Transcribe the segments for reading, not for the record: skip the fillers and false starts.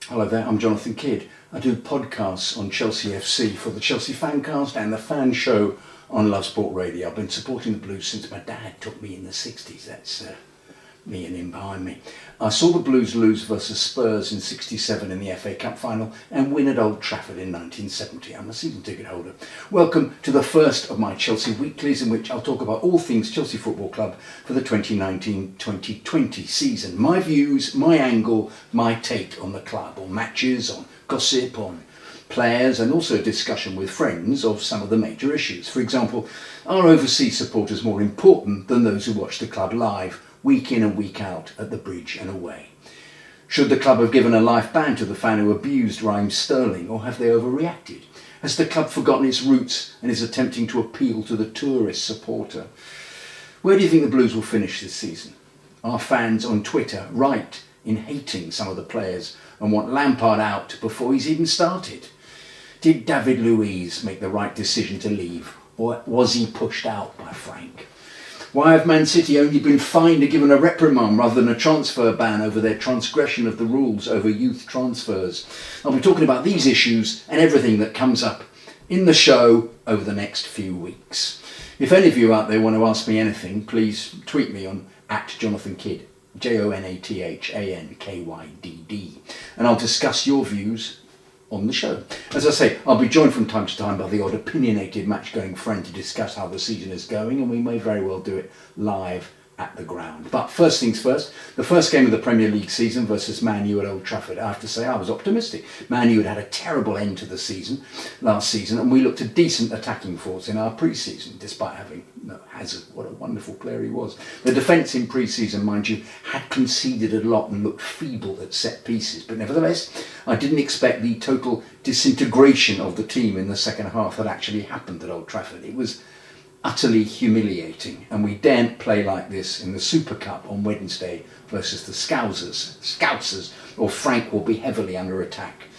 Hello there, I'm Jonathan Kydd. I do podcasts on Chelsea FC for the Chelsea Fancast and the Fan Show on Love Sport Radio. I've been supporting the Blues since my dad took me in the 60s. That's me and him behind me. I saw the Blues lose versus Spurs in 67 in the FA Cup final and win at Old Trafford in 1970. I'm a season ticket holder. Welcome to the first of my Chelsea weeklies, in which I'll talk about all things Chelsea Football Club for the 2019-2020 season. My views, my angle, my take on the club, on matches, on gossip, on players, and also a discussion with friends of some of the major issues. For example, are overseas supporters more important than those who watch the club live, week in and week out at the Bridge and away? Should the club have given a life ban to the fan who abused Raheem Sterling, or have they overreacted? Has the club forgotten its roots and is attempting to appeal to the tourist supporter? Where do you think the Blues will finish this season? Are fans on Twitter right in hating some of the players and want Lampard out before he's even started? Did David Luiz make the right decision to leave, or was he pushed out by Frank? Why have Man City only been fined or given a reprimand rather than a transfer ban over their transgression of the rules over youth transfers? I'll be talking about these issues and everything that comes up in the show over the next few weeks. If any of you out there want to ask me anything, please tweet me on @JonathanKydd, JonathanKydd, and I'll discuss your views on the show. As I say, I'll be joined from time to time by the odd opinionated match-going friend to discuss how the season is going, and we may very well do it live at the ground. But first things first, the first game of the Premier League season versus Man U at Old Trafford. I have to say I was optimistic. Man U had a terrible end to the season last season, and we looked a decent attacking force in our pre-season, despite having Hazard. What a wonderful player he was. The defence in pre-season, mind you, had conceded a lot and looked feeble at set pieces, but nevertheless I didn't expect the total disintegration of the team in the second half that actually happened at Old Trafford. It was utterly humiliating, and we daren't play like this in the Super Cup on Wednesday versus the Scousers, or Frank will be heavily under attack.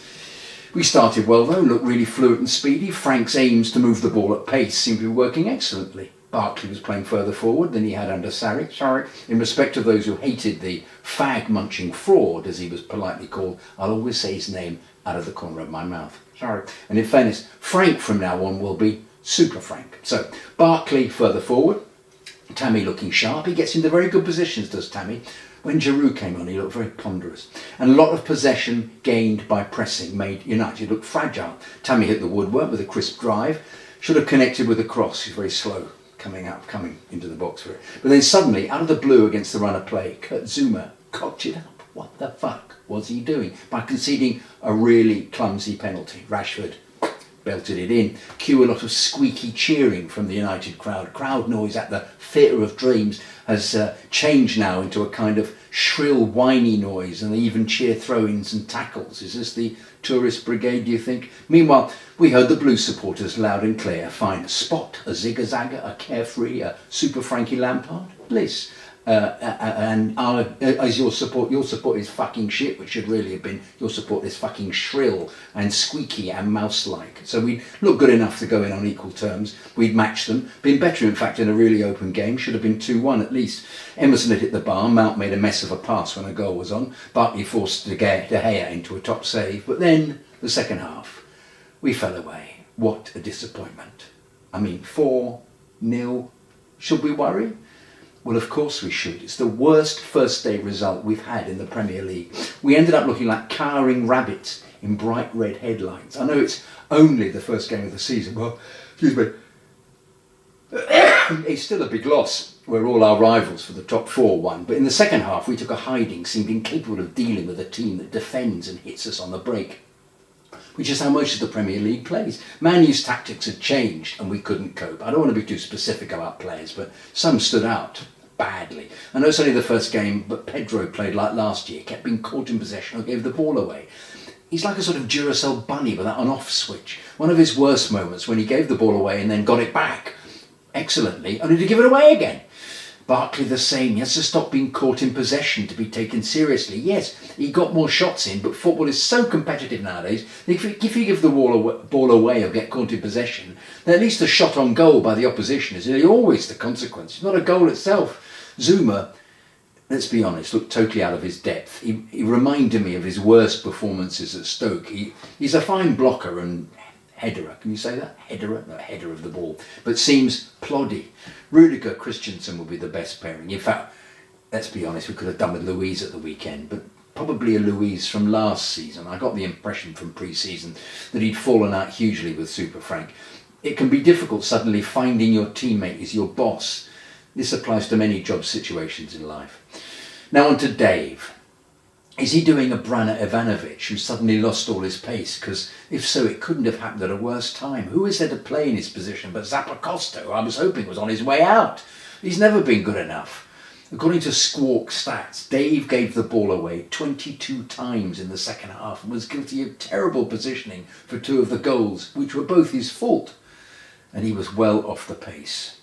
We started well though, looked really fluid and speedy. Frank's aims to move the ball at pace seemed to be working excellently. Barkley was playing further forward than he had under Sarri. In respect of those who hated the fag-munching fraud, as he was politely called, I'll always say his name out of the corner of my mouth. Sorry. And in fairness, Frank from now on will be Super Frank. So, Barkley further forward, Tammy looking sharp. He gets into very good positions, does Tammy. When Giroud came on, he looked very ponderous. And a lot of possession gained by pressing made United look fragile. Tammy hit the woodwork with a crisp drive. Should have connected with a cross. He's very slow coming into the box for it. But then suddenly, out of the blue against the run of play, Kurt Zouma cocked it up. What the fuck was he doing? By conceding a really clumsy penalty. Rashford belted it in. Cue a lot of squeaky cheering from the United crowd. Crowd noise at the Theatre of Dreams has changed now into a kind of shrill, whiny noise, and they even cheer throw-ins and tackles. Is this the tourist brigade, do you think? Meanwhile, we heard the Blues supporters loud and clear find a spot, a zigga-zagga, a carefree, a Super Frankie Lampard. Bliss. As your support is fucking shit, which should really have been your support is fucking shrill and squeaky and mouse-like. So we look good enough to go in on equal terms. We'd matched them, been better in fact in a really open game, should have been 2-1 at least. Emerson had hit the bar, Mount made a mess of a pass when a goal was on, Barkley forced De Gea into a top save, but then the second half, we fell away. What a disappointment. 4-0, should we worry? Well, of course we should. It's the worst first day result we've had in the Premier League. We ended up looking like cowering rabbits in bright red headlines. I know it's only the first game of the season. Well, excuse me. It's still a big loss where all our rivals for the top four won. But in the second half, we took a hiding, seemed incapable of dealing with a team that defends and hits us on the break, which is how most of the Premier League plays. Man U's tactics had changed and we couldn't cope. I don't want to be too specific about players, but some stood out badly. I know it's only the first game, but Pedro played like last year, kept being caught in possession or gave the ball away. He's like a sort of Duracell bunny without an off switch. One of his worst moments when he gave the ball away and then got it back excellently, only to give it away again. Barkley the same. He has to stop being caught in possession to be taken seriously. Yes, he got more shots in, but football is so competitive nowadays that if you give the ball away or get caught in possession, then at least a shot on goal by the opposition is nearly always the consequence. It's not a goal itself. Zouma let's be honest, looked totally out of his depth. He reminded me of his worst performances at Stoke. He's a fine blocker and headerer. Can you say that? Headerer? No, header of the ball. But seems ploddy. Rudiger Christensen would be the best pairing. In fact, let's be honest, we could have done with Louise at the weekend, but probably a Louise from last season. I got the impression from pre-season that he'd fallen out hugely with Super Frank. It can be difficult suddenly finding your teammate is your boss. This applies to many job situations in life. Now on to Dave. Is he doing a Brana Ivanovic who suddenly lost all his pace? Because if so, it couldn't have happened at a worse time. Who is there to play in his position but Zappacosta, who I was hoping was on his way out? He's never been good enough. According to Squawk Stats, Dave gave the ball away 22 times in the second half and was guilty of terrible positioning for 2 of the goals, which were both his fault. And he was well off the pace.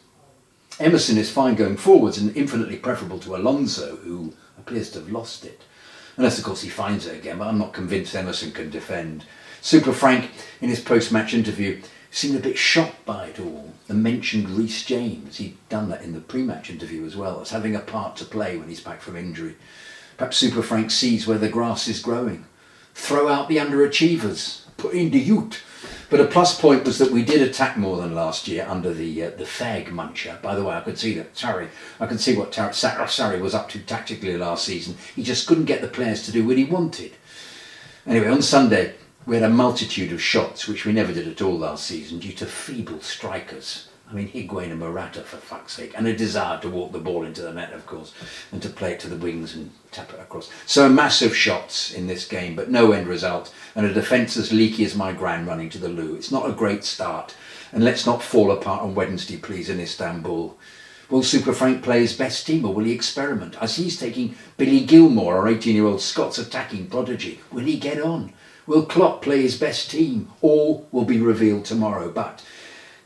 Emerson is fine going forwards and infinitely preferable to Alonso, who appears to have lost it. Unless, of course, he finds it again, but I'm not convinced Emerson can defend. Super Frank, in his post-match interview, seemed a bit shocked by it all and mentioned Reece James. He'd done that in the pre-match interview as well, as having a part to play when he's back from injury. Perhaps Super Frank sees where the grass is growing. Throw out the underachievers. Put in the youth. But a plus point was that we did attack more than last year under the fag muncher. By the way, I could see what Sarri was up to tactically last season. He just couldn't get the players to do what he wanted. Anyway, on Sunday, we had a multitude of shots, which we never did at all last season, due to feeble strikers. I mean, Higuain and Morata, for fuck's sake. And a desire to walk the ball into the net, of course, and to play it to the wings and tap it across. So massive shots in this game, but no end result. And a defence as leaky as my gran running to the loo. It's not a great start. And let's not fall apart on Wednesday, please, in Istanbul. Will Super Frank play his best team, or will he experiment? As he's taking Billy Gilmore, our 18-year-old Scots attacking prodigy. Will he get on? Will Klopp play his best team? All will be revealed tomorrow, but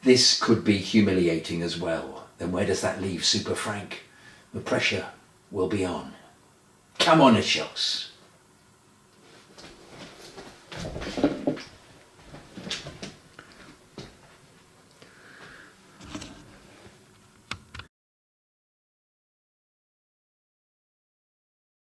this could be humiliating as well. Then where does that leave Super Frank? The pressure will be on. Come on, Ishos.